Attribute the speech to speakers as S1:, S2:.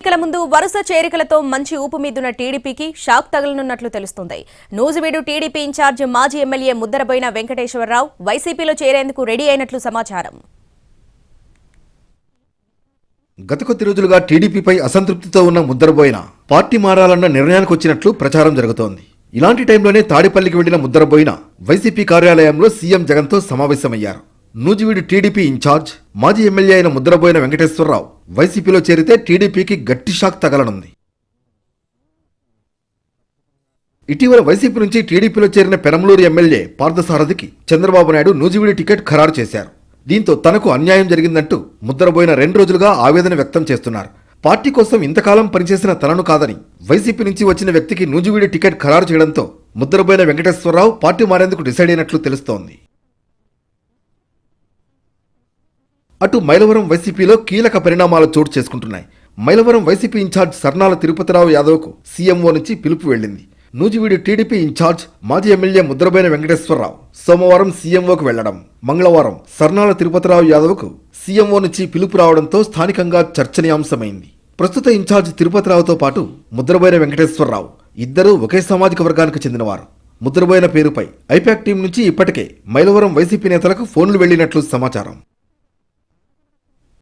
S1: ఎన్నికల ముందు వరుస చేరికలతో మంచి ఊపు మీదున్న టీడీపీకి షాక్ తగలనున్నట్లు తెలుస్తోంది. నూజివీడు టీడీపీ ఇన్ఛార్జ్ మాజీ ఎమ్మెల్యే ముద్దరబోయిన వెంకటేశ్వరరావు వైసీపీలో చేరేందుకు రెడీ అయినట్లు సమాచారం.
S2: గత కొద్ది రోజులుగా టీడీపీపై అసంతృప్తితో ఉన్న ముద్దరబోయిన పార్టీ మారాలన్న నిర్ణయానికి వచ్చినట్లు ప్రచారం జరుగుతోంది. ఇలాంటి టైంలోనే తాడిపల్లికి వెళ్లిన ముద్దరబోయిన వైసీపీ కార్యాలయంలో సీఎం జగన్తో సమావేశమయ్యారు. నూజివీడు టీడీపీ ఇన్ఛార్జ్ మాజీ ఎమ్మెల్యే అయిన ముద్దరబోయిన వెంకటేశ్వరరావు వైసీపీలో చేరితే టీడీపీకి గట్టి షాక్ తగలనుంది. ఇటీవల వైసీపీ నుంచి టీడీపీలో చేరిన పెనమలూరు ఎమ్మెల్యే పార్థసారథికి చంద్రబాబు నాయుడు నూజివీడు టికెట్ ఖరారు చేశారు. దీంతో తనకు అన్యాయం జరిగిందంటూ ముద్దరబోయిన 2 రోజులుగా ఆవేదన వ్యక్తం చేస్తున్నారు. పార్టీ కోసం ఇంతకాలం పనిచేసిన తనను కాదని వైసీపీ నుంచి వచ్చిన వ్యక్తికి నూజివీడు టికెట్ ఖరారు చేయడంతో ముద్దరబోయిన వెంకటేశ్వరరావు పార్టీ మారేందుకు డిసైడ్ అయినట్లు తెలుస్తోంది. అటు మైలవరం వైసీపీలో కీలక పరిణామాలు చోటు చేసుకుంటున్నాయి. మైలవరం వైసీపీ ఇన్ఛార్జ్ సర్నాల తిరుపతిరావు యాదవ్కు సీఎంఓ నుంచి పిలుపు వెళ్లింది. నూజివీడు టీడీపీ ఇన్ఛార్జ్ మాజీ ఎమ్మెల్యే ముద్దరబోయిన వెంకటేశ్వరరావు సోమవారం సీఎంఓకు వెళ్లడం, మంగళవారం సర్నాల తిరుపతిరావు యాదవ్కు సీఎంఓ నుంచి పిలుపు రావడంతో స్థానికంగా చర్చనీయాంశమైంది. ప్రస్తుత ఇన్ఛార్జ్ తిరుపతిరావుతో పాటు ముద్దరబోయిన వెంకటేశ్వరరావు ఇద్దరూ ఒకే సామాజిక వర్గానికి చెందినవారు. ముద్దరబోయిన పేరుపై ఐపాక్ టీం నుంచి ఇప్పటికే మైలవరం వైసీపీ నేతలకు ఫోన్లు వెళ్లినట్లు సమాచారం.